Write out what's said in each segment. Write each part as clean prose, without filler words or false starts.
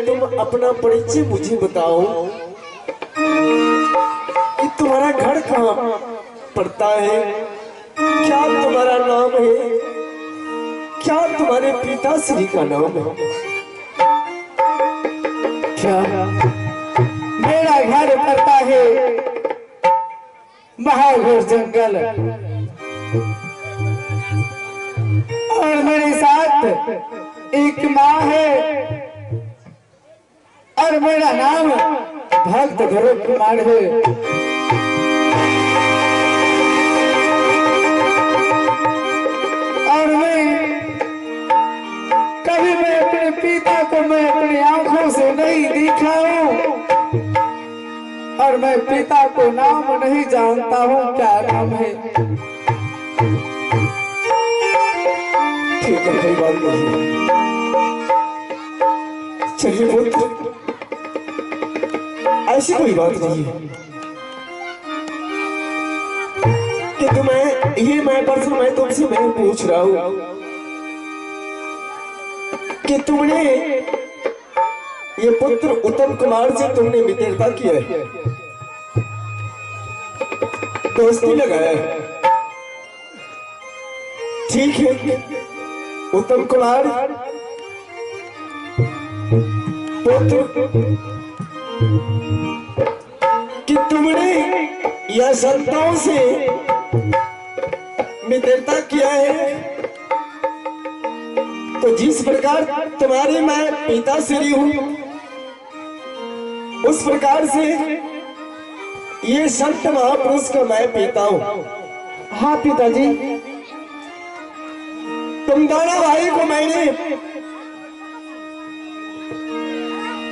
तुम अपना परिचय मुझे बताओ कि तुम्हारा घर कहाँ पड़ता है, क्या तुम्हारा नाम है, क्या तुम्हारे पिताश्री का नाम है? क्या मेरा घर पड़ता है महाघोर जंगल और मेरे साथ एक माँ है और मेरा नाम भक्त ध्रुव कुमार है। और कभी मैं अपने पिता को मैं अपनी आंखों से नहीं देखा हूँ और मैं पिता को नाम नहीं जानता हूँ क्या नाम है। ठीक है, कोई बात नहीं। चलिए पुत्र, ऐसी कोई बात नहीं है कि तुम्हें ये मैं तुमसे मैं पूछ रहा हूं कि तुमने ये पुत्र उत्तम कुमार से तुमने मित्रता किया है, दोस्ती लगाया है। ठीक है उत्तम कुमार पुत्र कि तुमने यह संताओं से मित्रता किया है, तो जिस प्रकार तुम्हारी मैं पिताश्री हूं उस प्रकार से ये संत महापुरुष का मैं पिता हूं। हाँ पिताजी। तुम दोनों भाई को मैंने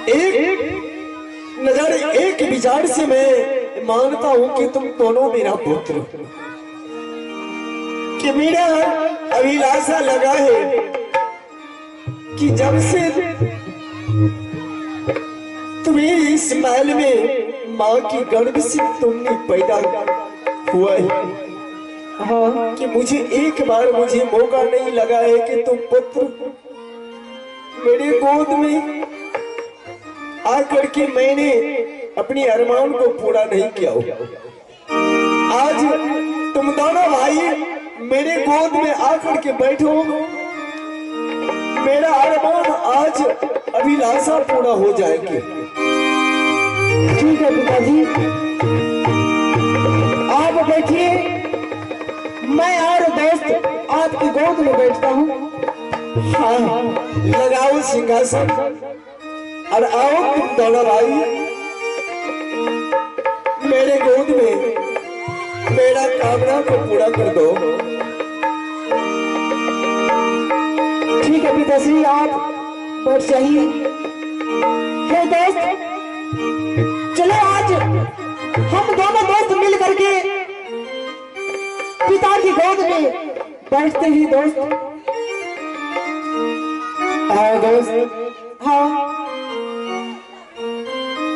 एक नजर एक विचार से मैं मानता हूं कि तुम दोनों मेरा पुत्र, कि मेरा अभिलाषा लगा है कि जब से तुम्हें इस महल में माँ की गर्भ से तुमने पैदा हुआ है, हाँ कि मुझे एक बार मुझे मौका नहीं लगा है कि तुम पुत्र मेरे गोद में आकर के मैंने अपनी अरमान को पूरा नहीं किया हो। आज तुम दोनों भाई मेरे गोद में आकर के बैठो, मेरा अरमान आज अभिलाषा पूरा हो जाएगी। ठीक है पिताजी, आप बैठिए, मैं और दोस्त आपकी गोद में बैठता हूँ। हाँ, लगाओ सिंहासन और आओ तुम दोनों भाई मेरे गोद में मेरा कामना को पूरा कर दो। ठीक है पिताश्री, आप बैठ जाइए। हे दोस्त, चलो आज हम दोनों दोस्त मिल करके पिता की गोद में बैठते ही दोस्त। हाँ दोस्त, हाँ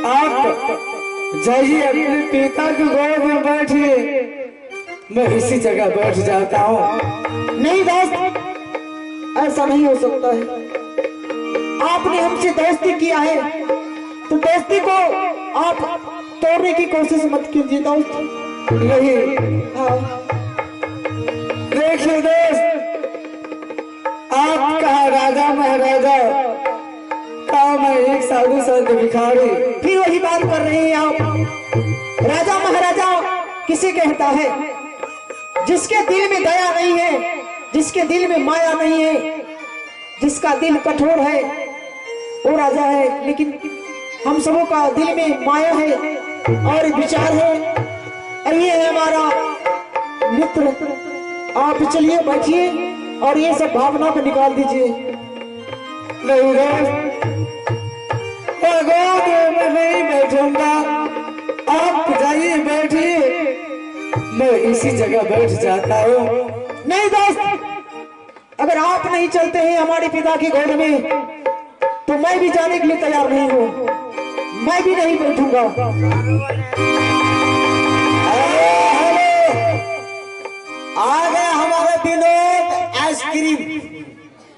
आप जाइए अपने पिता की गोद में बैठिए, मैं इसी जगह बैठ जाता हूँ। नहीं दोस्त, ऐसा नहीं हो सकता है। आपने हमसे दोस्ती किया है तो दोस्ती को आप तोड़ने की कोशिश मत कीजिए दोस्त। नहीं, हाँ देखिए दोस्त, आप कहा राजा महाराजा, कहा मैं एक साधु संत भिखारी, फिर वही बात कर रहे हैं आप। राजा महाराजा किसे कहता है? जिसके दिल में दया नहीं है, जिसके दिल में माया नहीं है, जिसका दिल कठोर है वो राजा है। लेकिन हम सबों का दिल में माया है और विचार है, और ये है हमारा मित्र। आप चलिए बैठिए और ये सब भावना को निकाल दीजिए। नहीं मैं नहीं बैठूंगा, आप जाइए बैठिए, मैं इसी जगह बैठ जाता हूँ। नहीं दोस्त, अगर आप नहीं चलते हैं हमारे पिता की गोद में तो मैं भी जाने के लिए तैयार नहीं हूँ। मैं भी नहीं बैठूंगा। आ गए हमारे विनोद आइसक्रीम,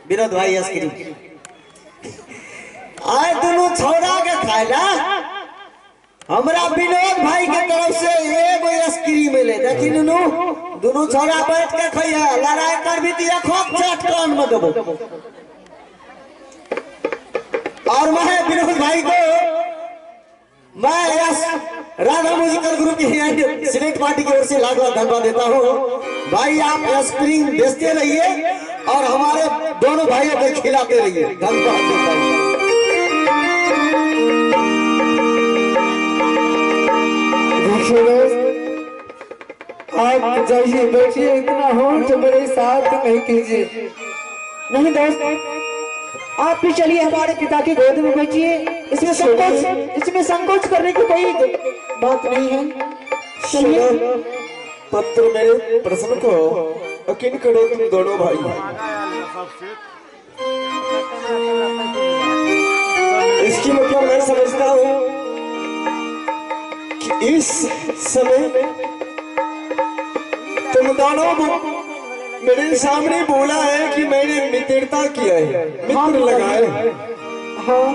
विनोद भाई आइसक्रीम आए दोनों छोड़ा के खाएला। हमरा विनोद भाई के तरफ से एगो आइसक्रीम मिले, देखी नुनू दोनों छोड़ा बैठ के खाइया, लड़ाई कर भी दिया खूब चट कान में देबो। और मैं विनोद भाई को मैं यस राधा म्यूजिकल ग्रुप की सिलेक्ट पार्टी की ओर से लाख लाख धन्यवाद देता हूँ। भाई आप आइसक्रीम बेचते रहिए और हमारे दोनों भाइयों को खिलाते रहिए, धन्यवाद देता हूँ। आप जाइए बैठिए, इतना होंठ मेरे साथ नहीं कीजिए। नहीं दोस्त, आप भी चलिए हमारे पिता की गोद में बैठिए। इसमें संकोच करने की कोई बात नहीं है। चलिए। पत्र मेरे प्रश्न को यकीन करो तुम दोनों भाई। इसकी मतलब मैं समझता हूँ कि इस समय तुम दोनों मेरे सामने बोला है कि मैंने मित्रता किया है, मित्र लगाए। हाँ,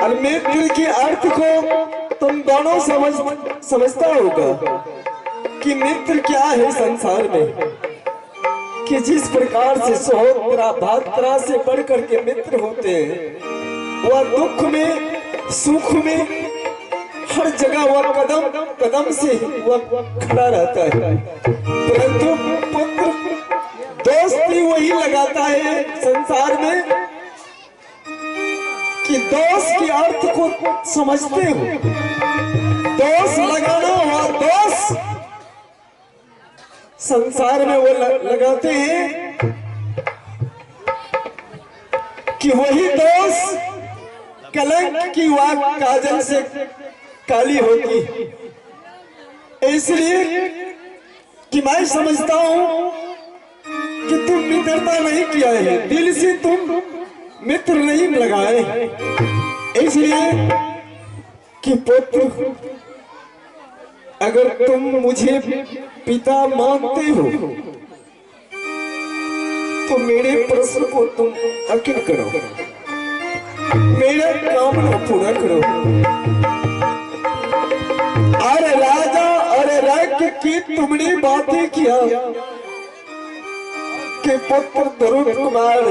और मित्र के अर्थ को तुम दोनों समझता होगा कि मित्र क्या है संसार में, कि जिस प्रकार से सहोदरा भात्रा से बढ़ करके मित्र होते हैं, वह दुख में सुख में हर जगह वह कदम कदम से वह खड़ा रहता है। परंतु पुत्र दोस्ती वही लगाता है संसार में कि दोस्त के अर्थ को समझते हो। दोस्त लगाना हुआ दोस्त संसार में वो लगाते हैं कि वही दोस्त कलंक की वह काजल से काली होती। इसलिए कि मैं समझता हूं कि तुम मित्रता नहीं किया है, दिल से तुम मित्र नहीं लगाए, इसलिए कि पुत्र अगर तुम मुझे पिता मानते हो तो मेरे प्रश्न को तुम यकीन करो, मेरा कामना पूरा करो। अरे राजा अरे राज्य की तुमने बातें किया कि पुत्र ध्रुव कुमार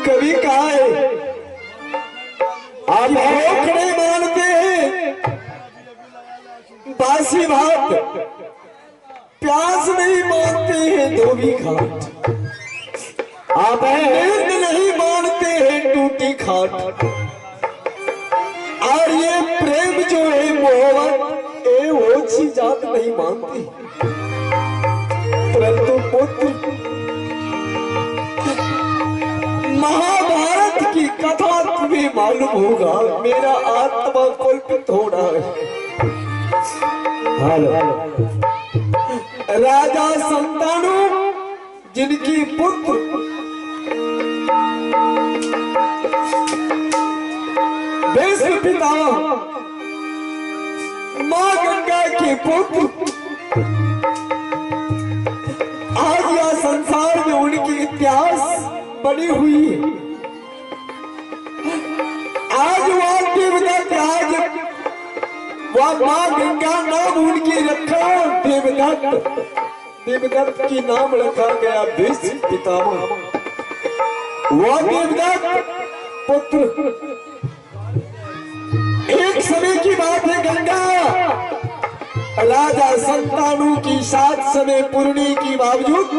कभी कहा है आप भूख नहीं मानते हैं, बासी भात, प्यास नहीं मानते हैं धोबी घाट, आप नींद नहीं मानते हैं टूटी खाट, और ये प्रेम जो है मोहब्बत ये ओछी जात नहीं मानती। परंतु पुत्र महाभारत की कथा तुम्हें मालूम होगा, मेरा आत्मा कल्पित हो रहा है। राजा संतानु जिनकी पुत्र विश्व पिता मां गंगा के पुत्र, आज यह संसार में उनकी इतिहास बनी हुई है। आज वह देवदत्त, आज वह मां गंगा नाम उनकी रखा देवदत्त, देवदत्त की नाम रखा गया विश्व पितामह। वह देवदत्त पुत्र, एक समय की बात है, गंगा राजा संतानु की सात समय पूर्णी की बावजूद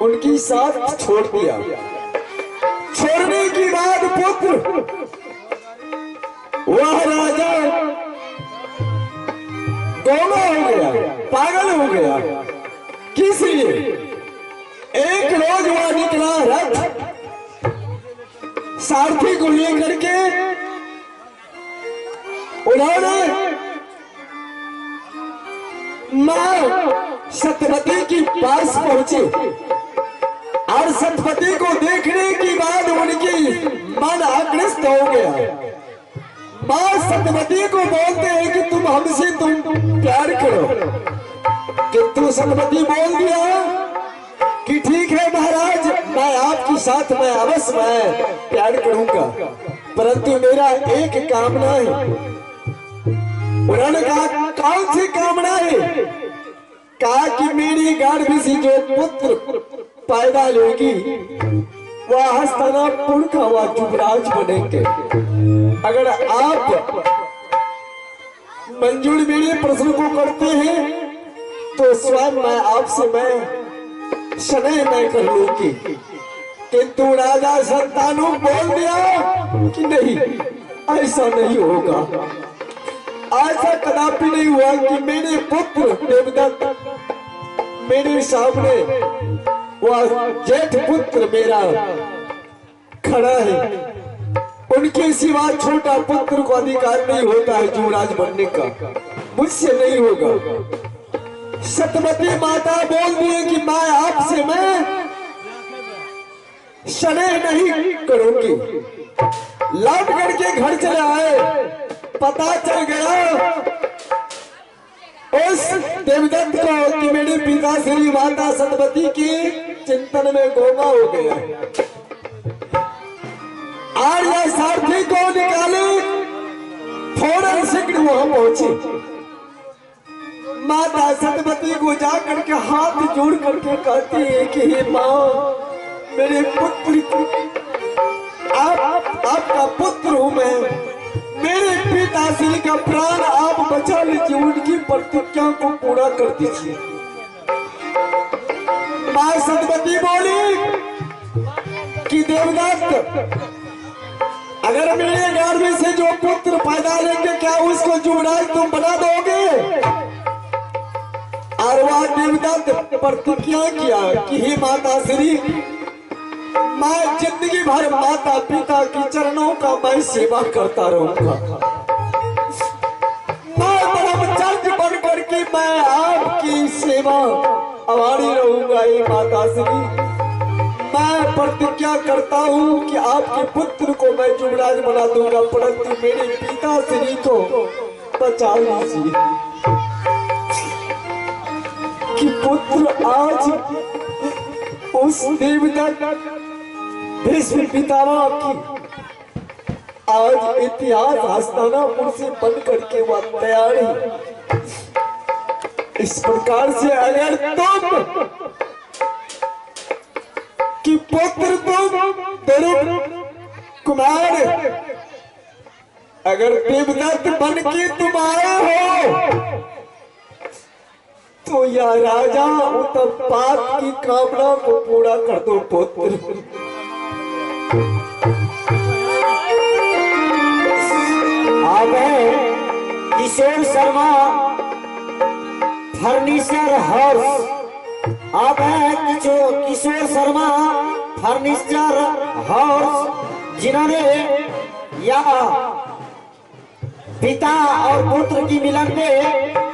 उनकी साथ छोड़ दिया। छोड़ने के बाद पुत्र वह राजा गोमा हो गया, पागल हो गया। किस लिए? एक रोज वह निकला रथ, सारथी को लेकर के उन्होंने मां सत्यवती के पास पहुंचे और सत्यवती को देखने की बाद मन आकृष्ट हो गया। माँ सतवती को बोलते हैं कि तुम प्यार करो, किंतु सतवती बोल दिया कि ठीक है महाराज, मैं आपके साथ मैं अवश्य मैं प्यार करूंगा, परंतु मेरा एक कामना है। उन्होंने कहा कौन सी कामना है? कहा कि मेरी गर्भ से जो पुत्र पैदा लेगी वह हस्तिनापुर का वह युवराज बनेंगे। अगर आप मंजूर मेरे प्रश्न को करते हैं तो स्वयं मैं आपसे मैं स्नेह नहीं कर लूंगी, किंतु राजा संतानु बोल दिया कि नहीं, ऐसा नहीं होगा। ऐसा कदापि नहीं हुआ कि मेरे पुत्र देवदत्त मेरे सामने वह जेठ पुत्र मेरा खड़ा है, उनके सिवा छोटा पुत्र को अधिकार नहीं होता है युवराज बनने का, मुझसे नहीं होगा। सतवती माता बोल दिए कि मैं आपसे मैं स्नेह नहीं करूंगी। लौट करके घर चले आए, पता चल गया उस देवदत्त को कि मेरे पिता श्री माता सतवती की चिंतन में गोमा हो गया। आर्य सारथी को निकाले, फौरन शीघ्र वहां पहुंचे। माता सतवती को जाकर के हाथ जोड़ करके कहती है कि हे माँ, मेरे पुत्र आपका पुत्र हूं मैं, मेरे पिताश्री का प्राण आप बचा लीजिए, उनकी प्रतिज्ञा को पूरा कर दीजिए। मां सतवती बोली कि देवदत्त, अगर मेरे गर्भ से जो पुत्र पैदा लेंगे क्या उसको युवराज तुम बना दोगे? और वह देवदत्त प्रतिज्ञा किया कि हे माता श्री, मैं जिंदगी भर माता पिता की चरणों का मैं सेवा करता रहूंगा, मैं ब्रह्मचर्य बन करके मैं आपकी सेवा आभारी रहूंगा। ये माता श्री, मैं प्रतिज्ञा करता हूं कि आपके पुत्र को मैं युवराज बना दूंगा, परंतु मेरे पिता श्री को बचा लीजिए। कि पुत्र आज उस देवदत्त भीष्म पितामह की आज इतिहास हस्तिनापुर से बन करके वह तैयार है। इस प्रकार से अगर तुम कि पुत्र तुम दरुप कुमार अगर देवदत्त बन के तुम आए हो तो यह राजा उत्तरपात की कामना को पूरा कर दो पुत्र। आप किशोर शर्मा फर्नीचर हाउस, आप किशोर शर्मा फर्नीचर हाउस, जिन्होंने यहाँ पिता और पुत्र की मिलन में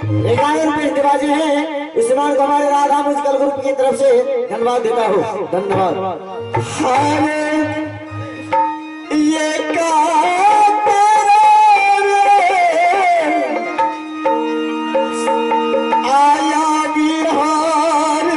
11 रुपए दिवाजे हैं। इस मान को हमारे राधा म्यूजिकल ग्रुप की तरफ से धन्यवाद देता हूँ। धन्यवाद। ये आया बिहार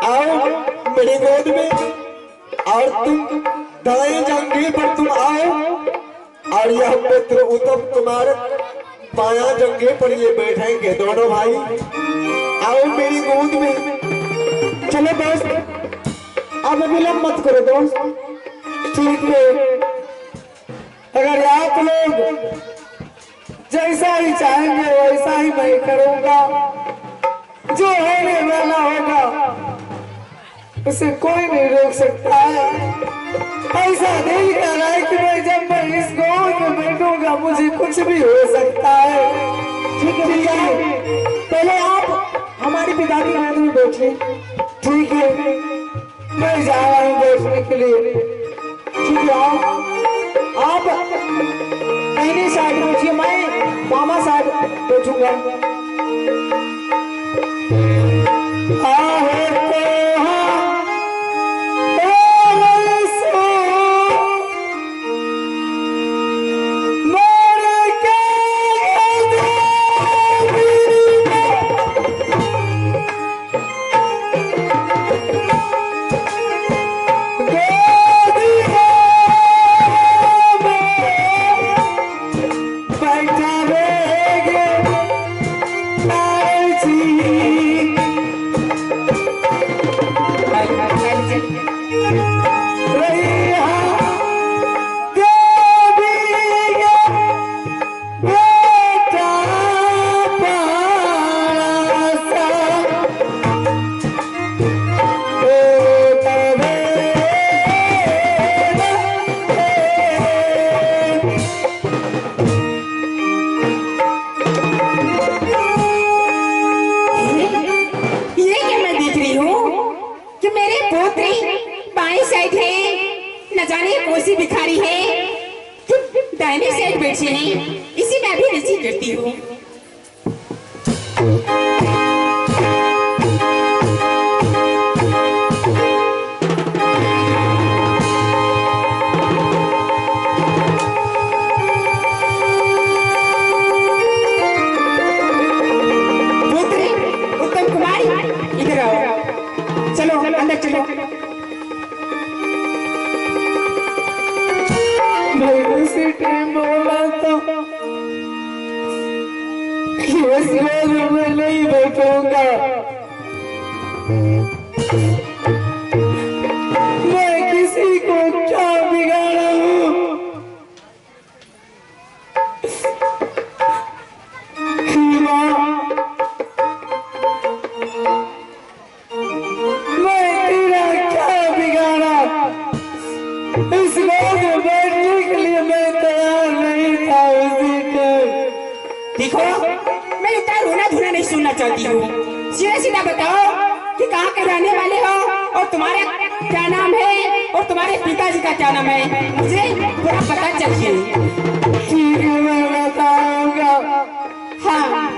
आओ मेरी गोद में और तुम दाएं जंघे पर तुम आओ और यह पुत्र उत्तम तुम्हारे बायां जंघे पर ये बैठेंगे दोनों भाई। आओ मेरी गोद में। चलो दोस्त, अब विलंब मत करो दोस्त। ठीक है, अगर आप लोग जैसा ही चाहेंगे वैसा ही मैं करूंगा। जो होने वाला होगा उसे कोई नहीं रोक सकता है। ऐसा नहीं कर रहा है कि मैं जब मैं इस गोद में बैठूंगा मुझे कुछ भी हो सकता है। ठीक है भैया, पहले आप हमारे पिता की गोद में बैठिए। ठीक है, मैं जा रहा हूँ बैठने के लिए। ठीक है, आप पहले साइड बैठिए, मैं मामा साइड बैठूंगा। न जाने कौन सी भिखारी है कि दाहिने साइड बैठी है। इसी में भी रुचि करती हूँ। उत्तम कुमार, इधर आओ। चलो अंदर चलो। उसी टाइम बोला था कि उस गोद में नहीं बैठूंगा। मैं किसी को क्या बिगाड़ा हूँ? मैं तेरा क्या बिगाड़ा? इस गोद में बैठने के लिए मैं तैयार नहीं था उसी टाइम। देखो, मैं इतना रोना धोना नहीं सुनना चाहती हूँ। सीधा सीधा बताओ कि कहाँ के रहने वाले हो और तुम्हारा क्या नाम है और तुम्हारे पिताजी का क्या नाम है, मुझे पूरा पता चाहिए। ठीक है, मैं बताऊंगा। हाँ,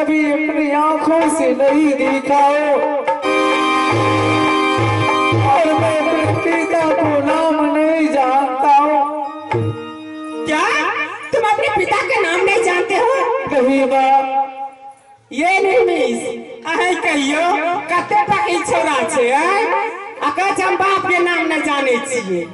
कभी अपनी आंखों से नहीं देखा हो और मैं अपने पिता को नाम नहीं जानता हूँ। क्या तुम अपने पिता का नाम नहीं जानते हो? नहीं बाप, ये नहीं मिस अहे कहियो कते तक ई छोरा छे अगर हम बाप के नाम नहीं जाने छिए।